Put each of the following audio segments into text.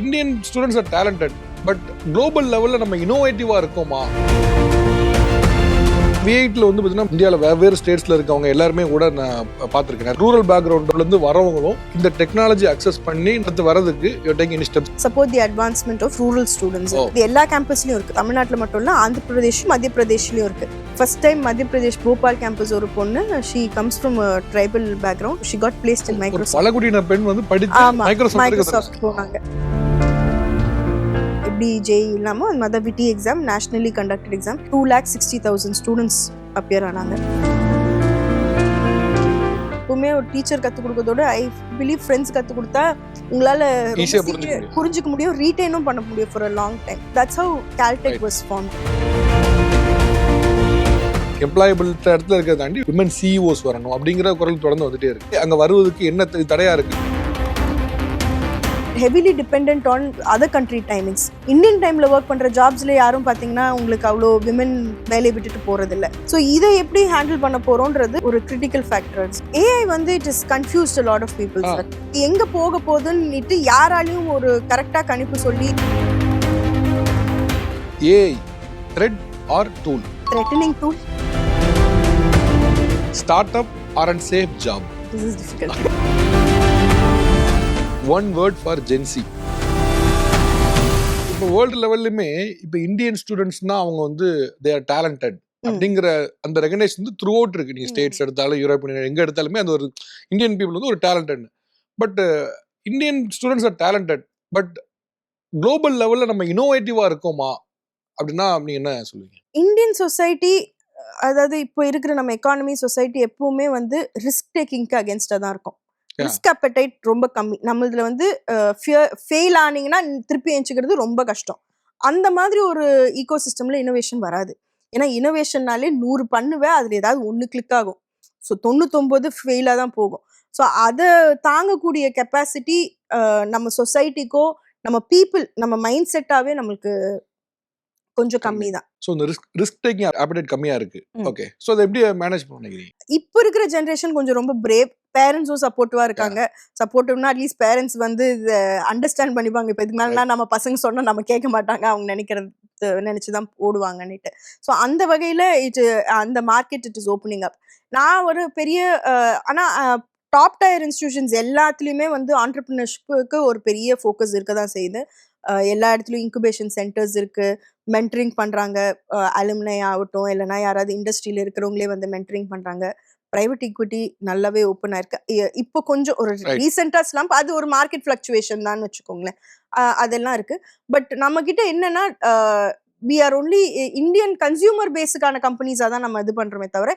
Indian students are talented, but global லெவலில் நம்ம இன்னோவேட்டிவாக இருக்கோமா? V8ல வந்து பார்த்தீங்கன்னா இந்தியாவில் வெவ்வேறு ஸ்டேட்ஸில் இருக்கவங்க எல்லாருமே கூட நான் பார்த்துருக்கேன். ரூரல் பேக்ரவுண்ட்லேருந்து வரவங்களும் இந்த டெக்னாலஜி அக்சஸ் பண்ணி அடுத்து வரதுக்கு you take any steps. Support the advancement of rural students. இது எல்லா கேம்பஸ்லையும் இருக்குது. தமிழ்நாட்டில் மட்டும் இல்லை, ஆந்திர பிரதேஷ், மத்திய பிரதேஷ்லையும் இருக்குது. ஃபர்ஸ்ட் டைம் மத்திய பிரதேஷ் போபால் கேம்பஸ் ஒரு பொண்ணு, she comes from tribal background, she got placed in Microsoft. பழங்குடியின பெண் வந்து படித்து மைக்ரோசாஃப்ட் போனாங்க. ஜே இல்லாமல் அந்த மாதிரி VIT exam, nationally conducted exam, 2,60,000 students appear ஆனாங்க. எப்பவுமே ஒரு டீச்சர் கற்றுக் கொடுக்கறதோட ஐ பிலீவ் ஃப்ரெண்ட்ஸ் கற்றுக் கொடுத்தா உங்களால் புரிஞ்சுக்க முடியும், ரீட்டைனும் பண்ண முடியும் for a long time. That's how Caltech was formed. Employable இடத்துல இருக்கிறத தாண்டி விமன் சிஇஓஸ் வரணும் அப்படிங்கிற குரல் தொடர்ந்து வந்துட்டே இருக்கு. அங்கே வருவதற்கு என்ன தடையா இருக்கு? Heavily depend on other country timings. Indian டைமில் ஒர்க் பண்ணுற ஜாப்ஸில் யாரும் பார்த்தீங்கன்னா உங்களுக்கு அவ்வளோ விமன் வேலையை விட்டுட்டு போகிறதில்ல. ஸோ இதை எப்படி ஹேண்டில் பண்ண போகிறோன்றது ஒரு கிரிட்டிக்கல் ஃபேக்டர்ஸ். ஏஐ வந்து it is confused a lot of people sir. எங்கே போக போகுதுன்னுட்டு யாராலையும் ஒரு கரெக்டாக கணிப்பு சொல்லி. AI threat or tool? Threatening tool. Startup or and safe job? This is difficult. One word for Gen Z. இப்போ வேர்ல்டு லெவல்லுமே இப்போ இந்தியன் ஸ்டூடெண்ட்ஸ்னா அவங்க வந்து தே ஆர் டேலண்டட் அப்படிங்கிற அந்த ரெகனைஸ் வந்து த்ரூ அவுட் இருக்கு. நீங்கள் ஸ்டேட்ஸ் எடுத்தாலும் யூரோப்பியன் எங்கே எடுத்தாலுமே அந்த ஒரு இந்தியன் பீப்புள் வந்து ஒரு talented. But Indian students are talented, but global லெவலில் நம்ம இன்னோவேட்டிவாக இருக்கோமா அப்படின்னா நீங்க என்ன சொல்லுவீங்க? இந்தியன் சொசைட்டி, அதாவது இப்போ இருக்கிற நம்ம எக்கானமி சொசைட்டி எப்பவுமே வந்து ரிஸ்க் டேக்கிங்க்கு அகேன்ஸ்டாக தான் இருக்கும். ரிஸ்க் அப்படைட் ரொம்ப கம்மி. நம்மளதுல வந்து ஃபெயில் ஆனீங்கன்னா திருப்பி எழுச்சிக்கிறது ரொம்ப கஷ்டம். அந்த மாதிரி ஒரு ஈகோ சிஸ்டம்ல இனோவேஷன் வராது. ஏன்னா இனோவேஷன்னாலே 100 பண்ணுவேன், அதுல ஏதாவது 1 கிளிக் ஆகும். ஸோ 99 ஃபெயிலாக தான் போகும். ஸோ அதை தாங்கக்கூடிய கெப்பாசிட்டி நம்ம சொசைட்டிக்கோ நம்ம பீப்புள் நம்ம மைண்ட் செட்டாவே நம்மளுக்கு கொஞ்சம் கம்மி தான். ஸோ இந்த ரிஸ்க் டேக்கிங் அப்படைட் கம்மியா இருக்கு. ஓகே, ஸோ அதை எப்படி மேனேஜ் பண்ணுறீங்க? இப்போ இருக்கிற ஜென்ரேஷன் கொஞ்சம் ரொம்ப பிரேவ். பேரண்ட்ஸும் சப்போர்ட்டிவா இருக்காங்க. சப்போர்ட்டிவ்னா அட்லீஸ்ட் பேரண்ட்ஸ் வந்து இதை அண்டர்ஸ்டாண்ட் பண்ணிப்பாங்க. இப்போ இதுக்கு மேலாம் நம்ம பசங்க சொன்னா நம்ம கேட்க மாட்டாங்க, அவங்க நினைச்சுதான் போடுவாங்கன்னுட்டு. ஸோ அந்த வகையில அந்த market it is opening up. நான் ஒரு பெரிய ஆனா டாப் டயர் இன்ஸ்டிடியூஷன்ஸ் எல்லாத்துலேயுமே வந்து ஆண்டர்பிரினர்ஷிப்புக்கு ஒரு பெரிய ஃபோக்கஸ் இருக்க தான் செய்யுது. எல்லா இடத்துலையும் இன்குபேஷன் சென்டர்ஸ் இருக்கு, மென்டரிங் பண்றாங்க. அலுமினை ஆகட்டும், இல்லைன்னா யாராவது இண்டஸ்ட்ரியில இருக்கிறவங்களே வந்து மென்டரிங் பண்றாங்க. பிரைவேட் ஈக்விட்டி நல்லாவே ஓப்பன் ஆயிருக்கு. இப்போ கொஞ்சம் ஒரு ரீசெண்டா ஸ்லம்ப், அது ஒரு மார்க்கெட் ஃபிளக்சுவேஷன் தான் வச்சுக்கோங்களேன். அதெல்லாம் இருக்கு. பட் நம்ம கிட்ட என்னன்னா we are only Indian consumer பேஸுக்கான கம்பெனிஸா தான் நம்ம இது பண்றோமே தவிர,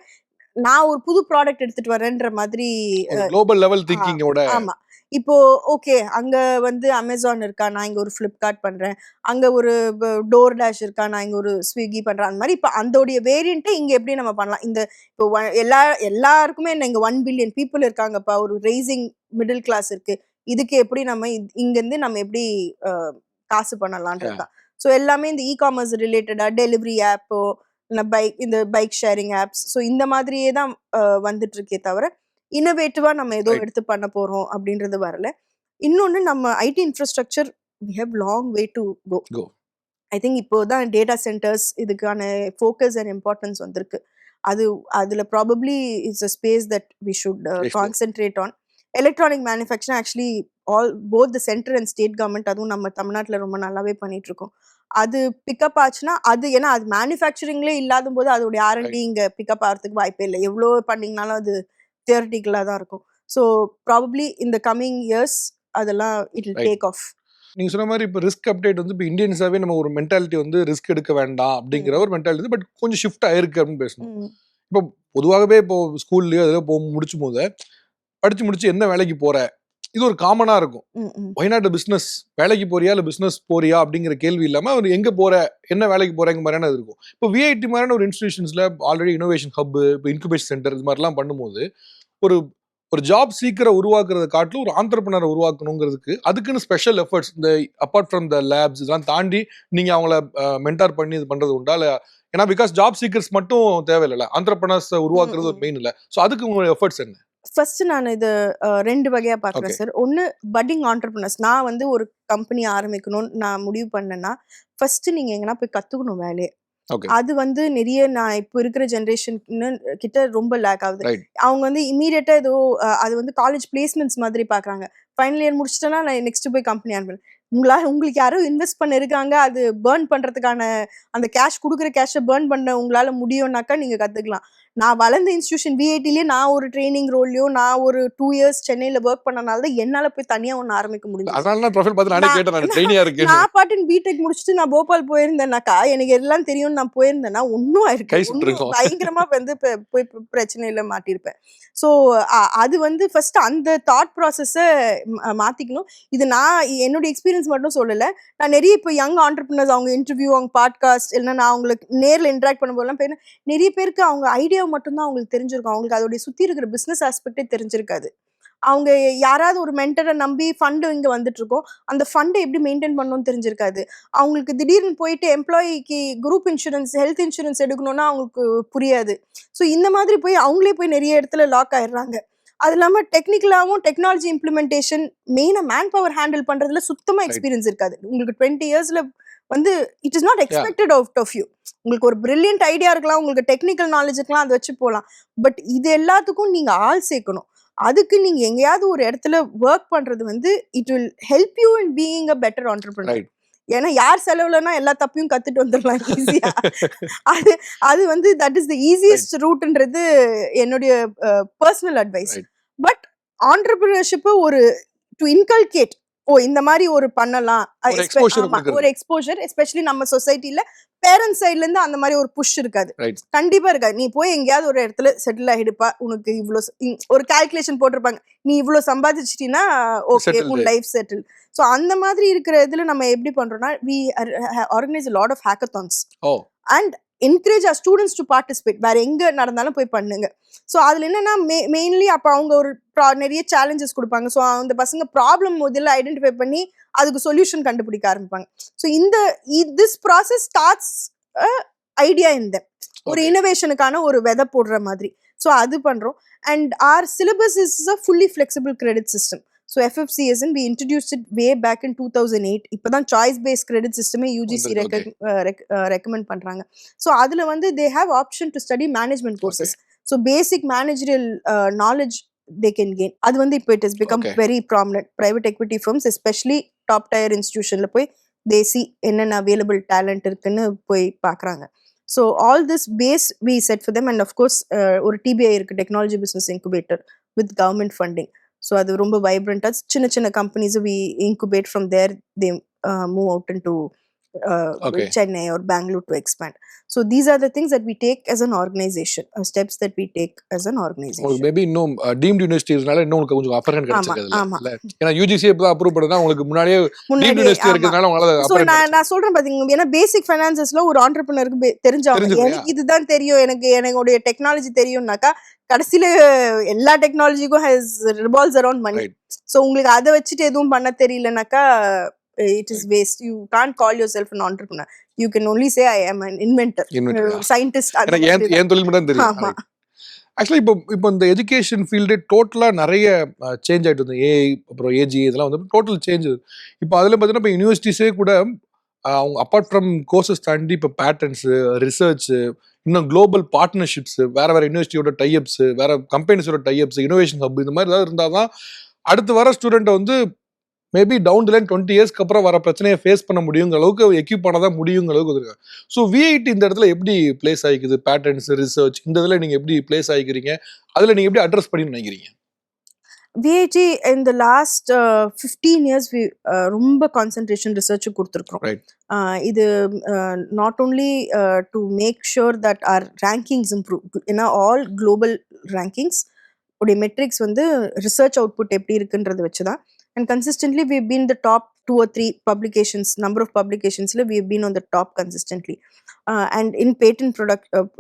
நான் ஒரு புது ப்ராடக்ட் எடுத்துட்டு வரேன்ற மாதிரி குளோபல் லெவல் திங்கிங்கோட. ஆமா, இப்போ ஓகே அங்க வந்து அமேசான் இருக்கா, நான் இங்க ஒரு ஃபிளிப்கார்ட் பண்றேன். அங்க ஒரு டோர் டேஷ் இருக்கா, நான் இங்க ஒரு ஸ்விக்கி பண்றேன். அந்த மாதிரி இப்போ அதோடைய வேரியண்ட்டை இங்க எப்படி நம்ம பண்ணலாம்? இந்த இப்போ எல்லாருக்குமே இங்க 1 பில்லியன் பீப்புள் இருக்காங்கப்பா, ஒரு ரைசிங் மிடில் கிளாஸ் இருக்கு. இதுக்கு எப்படி நம்ம இங்க இருந்து நம்ம எப்படி காசு பண்ணலான்றது தான். ஸோ எல்லாமே இந்த இ-காமர்ஸ் ரிலேட்டடா டெலிவரி ஆப்போ இந்த பைக் ஷேரிங் ஆப்ஸ், ஸோ இந்த மாதிரியே தான் வந்துட்டு இருக்கே தவிர இன்னோவேட்டிவா நம்ம ஏதோ எடுத்து பண்ண போறோம் அப்படின்றது வரல. இன்னொன்னு, நம்ம IT infrastructure we have long way to go. I think இப்போதான் டேட்டா சென்டர்ஸ் இதுக்கான ஃபோக்கஸ் அண்ட் இம்பார்ட்டன்ஸ் வந்திருக்கு. அதுல probably it's a space that we should concentrate on. Electronic manufacturing actually both the central and state government, அதுவும் நம்ம தமிழ்நாட்டில் ரொம்ப நல்லாவே பண்ணிட்டு இருக்கோம். அது பிக்கப் ஆச்சுன்னா அது ஏன்னா அது மேனுஃபேக்சரிங்லேயே இல்லாத போது அதோடைய R&D இங்க பிக்கப் ஆகிறதுக்கு வாய்ப்பே இல்லை. எவ்வளோ பண்ணிங்கனாலும் அது தியரிட்டிக்கலாக தான் இருக்கும். ஸோ ப்ராபப்ளி இந்த கம்மிங் இயர்ஸ் அதெல்லாம் இட் வில் டேக் ஆஃப். நீங்க சொன்ன மாதிரி இப்போ ரிஸ்க் அப்டேட் வந்து இப்போ இந்தியன்ஸாவே நம்ம ஒரு மென்டாலிட்டி வந்து ரிஸ்க் எடுக்க வேண்டாம் அப்படிங்கிற ஒரு மென்டாலிட்டி, பட் கொஞ்சம் ஷிஃப்ட் ஆயிருக்கு அப்படின்னு பேசணும். இப்போ பொதுவாகவே இப்போ ஸ்கூல்லையோ அதில் முடிச்சும் போது படிச்சு முடிச்சு என்ன வேலைக்கு போற, இது ஒரு காமனா இருக்கும். ஒய்நாட் பிசினஸ், வேலைக்கு போறியா இல்லை பிசினஸ் போறியா அப்படிங்கிற கேள்வி இல்லாம அவர் எங்க போற, என்ன வேலைக்கு போறேங்க மாதிரியான இருக்கும். இப்போ V8 மாதிரியான ஒரு இன்ஸ்டிடியூஷன்ஸ்ல ஆல்ரெடி இனோவேஷன் ஹப், இப்போ இன்குபேஷன் சென்டர் இது மாதிரிலாம் பண்ணும்போது ஒரு ஜாப் சீக்கிர உருவாக்குறத காட்டிலும் ஒரு ஆண்டர்பிரினர் உருவாக்கணுங்கிறதுக்கு அதுக்குன்னு ஸ்பெஷல் எஃபர்ட்ஸ், இந்த அப்பார்ட் ஃப்ரம் த லேப்ஸ் இதெல்லாம் தாண்டி நீங்க அவங்கள மென்டார் பண்ணி இது பண்றது உண்டா? இல்லை ஏன்னா பிகாஸ் ஜாப் சீக்கர்ஸ் மட்டும் தேவையில்லை, ஆண்டர்பிரினர்ஸ் உருவாக்குறது ஒரு மெயின் இல்லை. ஸோ அதுக்கு உங்களோட எஃபர்ட்ஸ் என்ன? ஃபர்ஸ்ட் நான் இது 2 வகையா பார்க்குறேன் ஓகே. சார். ஒண்ணு பட்டிங் ஆண்டர்பிரினர்ஸ். நான் வந்து ஒரு கம்பெனி ஆரம்பிக்கணும்னு நான் முடிவு பண்ணேன்னா, ஃபர்ஸ்ட் நீங்க எங்கனா போய் கத்துக்கணும் வேலைய. ஓகே. அது வந்து நெறைய நான் இப்போ இருக்கிற ஜெனரேஷனுக்கு கிட்ட ரொம்ப லேக் ஆகுது. ரைட். அவங்க வந்து இம்மீடியட்டா ஏதோ அது வந்து காலேஜ் பிளேஸ்மெண்ட்ஸ் மாதிரி பார்க்குறாங்க. ஃபைனல் இயர் முடிச்சுட்டேன்னா நான் நெக்ஸ்ட் போய் கம்பெனி ஆரம்பிப்பேன். உங்களுக்கு யாரோ இன்வெஸ்ட் பண்ண இருக்காங்க. அது பர்ன் பண்றதுக்கான அந்த கேஷ் குடுக்குற கேஷ பர்ன் பண்ண உங்களால முடியும்னாக்கா நீங்க கத்துக்கலாம். நான் வளர்ந்த இன்ஸ்டிடியூஷன் விஐடிலயே நான் ஒரு ட்ரெய்னிங் ரோல்லயோ, நான் ஒரு 2 இயர்ஸ் சென்னையில வொர்க் பண்ணனால தான் என்னால போய் தனியா ஒண்ணு ஆரம்பிக்க முடிஞ்சது. அதனால தான் ப்ரொஃபைல் பார்த்து நானே நான் கேட்டேன் நான் ட்ரெய்னியா இருக்கேன்னு. நான் பாட்டுன்னு பிடெக் முடிச்சுட்டு நான் போபால் போயிருந்தேன்னாக்கா, எனக்கு எல்லாம் தெரியும்னு நான் போயிருந்தேன்னா, ஒண்ணும் கை ஆயிருக்காது. சுட்டுருக்கும். பயங்கரமா வந்து போய் பிரச்சனையில மாட்டியிருப்பேன். ஸோ அது வந்து ஃபர்ஸ்ட் அந்த தாட் ப்ராசஸ மாத்திக்கணும். இது நான் என்னுடைய எக்ஸ்பீரியன்ஸ் மட்டும் சொல்லல. நான் நெறைய இப்போ யங் ஆண்டர்பிரினர்ஸ் அவங்க இன்டர்வியூ, அவங்க பாட்காஸ்ட் இல்லைன்னா நான் அவங்களுக்கு நேர்ல இன்டராக்ட் பண்ணும்போதெல்லாம் நெறைய பேருக்கு அவங்க ஐடியா மட்டும் தான் அவங்களுக்கு தெரிஞ்சிருக்கும். அவங்களுக்கு அதோடைய சுத்தி இருக்கிற பிசினஸ் ஆஸ்பெக்டே தெரிஞ்சிருக்காது. அவங்க யாராவது ஒரு மென்டரை நம்பி ஃபண்டு இங்க வந்துட்டு இருக்கோம். அந்த ஃபண்டை எப்படி மெயின்டைன் பண்ணணும்னு தெரிஞ்சிருக்காது. அவங்களுக்கு திடீர்னு போயிட்டு எம்ப்ளாயிக்கு குரூப் இன்சூரன்ஸ், ஹெல்த் இன்சூரன்ஸ் எடுக்கணும்னா அவங்களுக்கு புரியாது. ஸோ இந்த மாதிரி போய் அவங்களே போய் நிறைய இடத்துல லாக் ஆயிடுறாங்க. அது இல்லாம டெக்னிக்கலாவும் டெக்னாலஜி இம்ப்ளிமெண்டேஷன் மெயினா மேன் பவர் ஹேண்டில் பண்றதுல சுத்தமா எக்ஸ்பீரியன்ஸ் இருக்காது. உங்களுக்கு 20 இயர்ஸ்ல வந்து it is not expected out of you. உங்களுக்கு ஒரு பிரில்லியன்ட் ஐடியா இருக்கலாம், உங்களுக்கு டெக்னிக்கல் நாலேஜ் இருக்கலாம், அதை வச்சு போகலாம். பட் இது எல்லாத்துக்கும் நீங்க ஆள் சேர்க்கணும். அதுக்கு நீங்க எங்கேயாவது ஒரு இடத்துல ஒர்க் பண்றது வந்து it will help you in being a better entrepreneur. Right. ஏன்னா யார் செலவுலன்னா எல்லா தப்பையும் கத்துட்டு வந்துடலாம் ஈஸியா. அது அது வந்து தட் இஸ் த ஈஸியஸ்ட் ரூட்ன்றது என்னுடைய personal advice. Right. But entrepreneurship ஒரு டு இன்கல்கேட் இந்த மாதிரி ஒரு பண்ணலாம். ஒரு எக்ஸ்போஷர் கொடுக்கிறது. ஒரு எக்ஸ்போஷர் எஸ்பெஷலி நம்ம சொசைட்டில பேரண்ட்ஸ் சைட்ல இருந்து அந்த மாதிரி ஒரு புஷ் இருக்காது. ரைட். கண்டிப்பா இருக்காது. நீ போய் எங்கேயாவது ஒரு இடத்துல செட்டில் ஆகிடுப்பா, உனக்கு இவ்வளோ ஒரு கால்குலேஷன் போட்டிருப்பாங்க, நீ இவ்வளோ சம்பாதிச்சிட்டீங்கன்னா ஓகே Settled. உன் லைஃப் செட்டில். ஸோ அந்த மாதிரி இருக்கிற இதுல நம்ம எப்படி பண்றோம்னா we organise lot of hackathons ஓ. And encourage our students to participate. வேற எங்க நடந்தாலும் போய் பண்ணுங்க. ஸோ அதுல என்னன்னா மெயின்லி அப்போ அவங்க ஒரு நிறைய சேலஞ்சஸ் கொடுப்பாங்க. ஸோ அந்த பசங்க ப்ராப்ளம் முதல்ல ஐடென்டிஃபை பண்ணி அதுக்கு சொல்யூஷன் கண்டுபிடிக்க ஆரம்பிப்பாங்க. So this process starts idea இந்த ஒரு இனோவேஷனுக்கான ஒரு விதை போடுற மாதிரி. ஸோ அது பண்றோம். And our syllabus is a fully flexible credit system. So FFCSN we introduced it way back in 2008. இப்போதான் சாய்ஸ் பேஸ்ட் கிரெடிட் சிஸ்டமே UGC ரெக்கமெண்ட் பண்றாங்க. ஸோ அதுல வந்து they have option to study management courses. So basic managerial knowledge they can gain. அது வந்து இப்போ it has become very prominent. Private equity firms especially top tier institutionல போய் they see என்னென்ன available talent இருக்குன்னு போய் பார்க்குறாங்க. So all this base we set for them. And of course ஒரு TBI இருக்கு, technology business incubator with government funding. So அது ரொம்ப வைப்ரண்டாக சின்ன சின்ன கம்பெனிஸை we incubate from there they move out into Chennai or Bangalore to expand. So these are the things that we take as an organization, steps that we take as an organization. உங்களுக்கு maybe இன்னும் deemed யூனிவர்சிட்டிஸ்னால இன்னும் உங்களுக்கு கொஞ்சம் upper hand கிடைச்சிருக்குது ஆமா. இல்ல? ஏன்னா UGC எப்போ அப்ரூவ் பண்ணுனா உங்களுக்கு முன்னாடியே டீம்ட் யூனிவர்சிட்டி இருக்கிறதுனால உங்களால ஸோ நான் சொல்றேன் பாத்தீங்க, ஏன்னா பேசிக் ஃபைனான்சஸ்ல ஒரு ஆண்டர்பிரினருக்கு தெரிஞ்சாங்க. எனக்கு இதுதான் தெரியும், எனக்கு என்னுடைய டெக்னாலஜி தெரியும்னாக்கா கடைசியில எல்லா டெக்னாலஜிக்கும் ரிவால்வ்ஸ் அரவுண்ட் மணி. ஸோ உங்களுக்கு அதை வச்சுட்டு எதுவும் பண்ண தெரியலனாக்கா it is waste. You can't call yourself an entrepreneur. You can only say I am an inventor, scientist. ஏன் தொழில் மட்டும் தெரியும். ஆக்சுவலி இப்போ இந்த எஜுகேஷன் ஃபீல்டு டோட்டலாக நிறைய சேஞ்ச் ஆகிட்டு வந்து ஏஐ அப்புறம் ஏஜி இதெல்லாம் வந்து டோட்டல் சேஞ்ச். இப்போ அதில் பார்த்தீங்கன்னா இப்போ யூனிவர்சிட்டிஸே கூட அவங்க அப்பார்ட் ஃப்ரம் கோர்சஸ் தாண்டி இப்போ பேட்டர்ன்ஸு, ரிசர்ச்சு, இன்னும் குளோபல் பார்ட்னர்ஷிப்ஸு, வேறு யூனிவர்சிட்டியோட டைப்ஸு, வேறு கம்பெனிஸோட டைப்ஸ், இனோவேஷன் ஹப் இந்த மாதிரி ஏதாவது இருந்தால் தான் அடுத்து வர ஸ்டூடெண்ட்டை வந்து மேபி டவுன் தி லைன் 20 இயர்ஸ்க்கு அப்புறம் வர பிரச்சனையை ஃபேஸ் பண்ண முடியுங்கிற அளவுக்கு எக்யூப் பண்ணதான் முடியுங்கிற அளவுக்கு வந்துருக்காங்க. ஸோ விஐடி இந்த இடத்துல எப்படி பிளேஸ் ஆகிக்குது? பேட்டர்ன்ஸ், ரிசர்ச் இந்த இதில் நீங்கள் எப்படி பிளேஸ் ஆகிக்கிறீங்க? அதில் நீங்கள் எப்படி அட்ரஸ் பண்ணி நினைக்கிறீங்க? VIT in the last 15 years we ரொம்ப கான்சென்ட்ரேஷன் ரிசர்ச் கொடுத்துருக்கோம். இது not only to make sure that our rankings improve. ஏன்னா ஆல் குளோபல் ரேங்கிங்ஸ் உடைய மெட்ரிக்ஸ் வந்து ரிசர்ச் அவுட்புட் எப்படி இருக்குன்றது வச்சு தான். And consistently we've been the top 2 or 3 publications, number of publications we've been on the top consistently. And in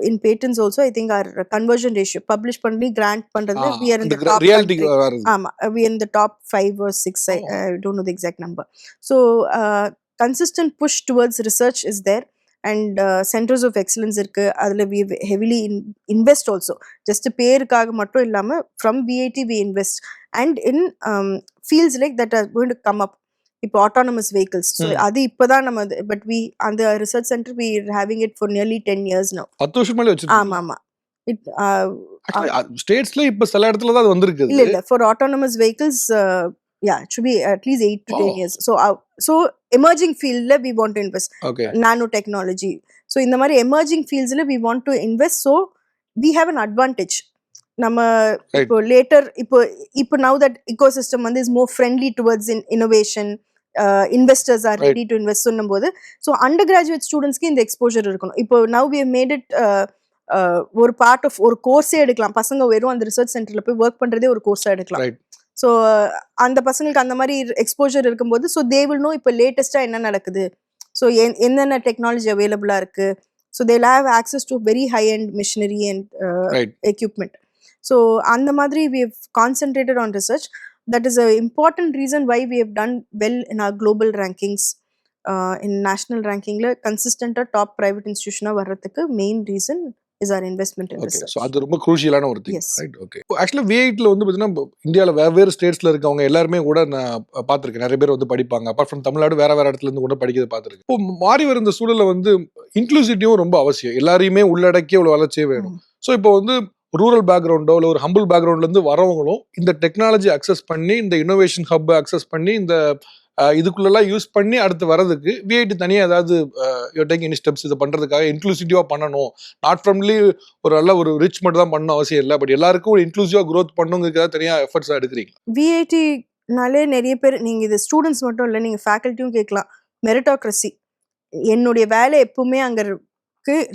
in patents also I think our conversion ratio publish பண்ணி grant பண்றது we are in the top reality. We are in the top 5 or 6. I don't know the exact number. So consistent push towards research is there. And centres of excellence இருக்கு. அதில் we heavily invest also. Just பேருக்காக மட்டும் இல்லாமல் from VIT we invest and in fields like that are going to come up. இப்போ autonomous vehicles, so அது இப்போதான் நம்ம but we அந்த research centre we having it for nearly 10 years now. 10 வருஷம் மேலே வச்சிருக்கீங்க. ஆமா ஆமா. இட் ஸ்டேட்ஸ்ல இப்ப சில இடத்துல தான் அது வந்திருக்கு. இல்ல for autonomous vehicles yeah, it should be at least 8 to 10 years. So emerging field la we want to invest. Okay. Nanotechnology. So இந்த மாதிரி emerging fields la we want to invest, so we have an advantage. நம்ம இப்போ later இப்போ now that ecosystem வந்து is more friendly towards innovation, investors are ready to invest சொல்லும்போது, so undergraduate students க்கு இந்த exposure இருக்கணும். இப்போ now we have made it ஒரு பார்ட் ஆஃப் ஒரு கோர்ஸே எடுக்கலாம். பசங்க வெறும் அந்த ரிசர்ச் சென்டர்ல போய் ஒர்க் பண்றதே ஒரு கோர்ஸா எடுக்கலாம். ஸோ அந்த பசங்களுக்கு அந்த மாதிரி எக்ஸ்போஜர் இருக்கும்போது, ஸோ தே வில் நோ இப்போ லேட்டஸ்ட்டாக என்ன நடக்குது, ஸோ என்னென்ன டெக்னாலஜி அவைலபிளாக இருக்குது, so they will have access to very high and machinery and equipment. So அந்த மாதிரி we have concentrated on research. That is a important reason why we have done well in our global rankings. In national ரேங்கிங்கில் கன்சிஸ்டண்ட்டாக top private இன்ஸ்டியூஷனாக வர்றதுக்கு main reason is our investment in research. So அது ரொம்ப குரூஷியலான ஒரு thing. Yes. Right. Okay. ஆக்சுவலா V8ல வந்து பாத்தீங்கன்னா இந்தியால வெவ்வேறு ஸ்டேட்ஸ்ல இருக்கவங்க எல்லாருமே கூட நான் பார்த்திருக்கேன். நிறைய பேர் வந்து படிப்பாங்க. அப்பார்ட் ஃப்ரம் தமிழ்நாடு வேற இடத்துல இருந்து கூட படிக்கிறத பார்த்திருக்கேன். இப்போ மாறி வர இந்த சூழல்ல வந்து இன்க்ளூசிவிட்டியும் ரொம்ப அவசியம். எல்லாரையுமே உள்ளடக்கிய ஒரு வளர்ச்சியே வேணும். ஸோ இப்போ வந்து ரூரல் பேக்ரவுண்டோ இல்லை ஒரு ஹம்பிள் பேக்ரவுண்ட்ல இருந்து வரவங்களும் இந்த டெக்னாலஜி அக்சஸ் பண்ணி, இந்த இன்னோவேஷன் ஹப் அக்சஸ் பண்ணி, இந்த இதுக்குள்ளெல்லாம் யூஸ் பண்ணி அடுத்து வரதுக்கு விஐடி தனியாக ஏதாவது டேக் எனி ஸ்டெப்ஸ் இதை பண்ணுறதுக்காக இன்க்ளூசிவாக பண்ணணும். நாட் ஃப்ரம்லி ஒரு நல்ல ஒரு ரிச் மட்டும் தான் பண்ணணும் அவசியம் இல்லை, பட் எல்லாருக்கும் ஒரு இன்க்ளூசிவாக க்ரோத் பண்ணுங்கிறதுக்காக தனியாக எஃபர்ட்ஸாக எடுக்கிறீங்க. விஐடினாலே நிறைய பேர், நீங்கள் இது ஸ்டூடெண்ட்ஸ் மட்டும் இல்லை, நீங்கள் ஃபேக்கல்ட்டியும் கேட்கலாம். மெரிட்டோக்ரஸி, என்னுடைய வேலை எப்பவுமே அங்கே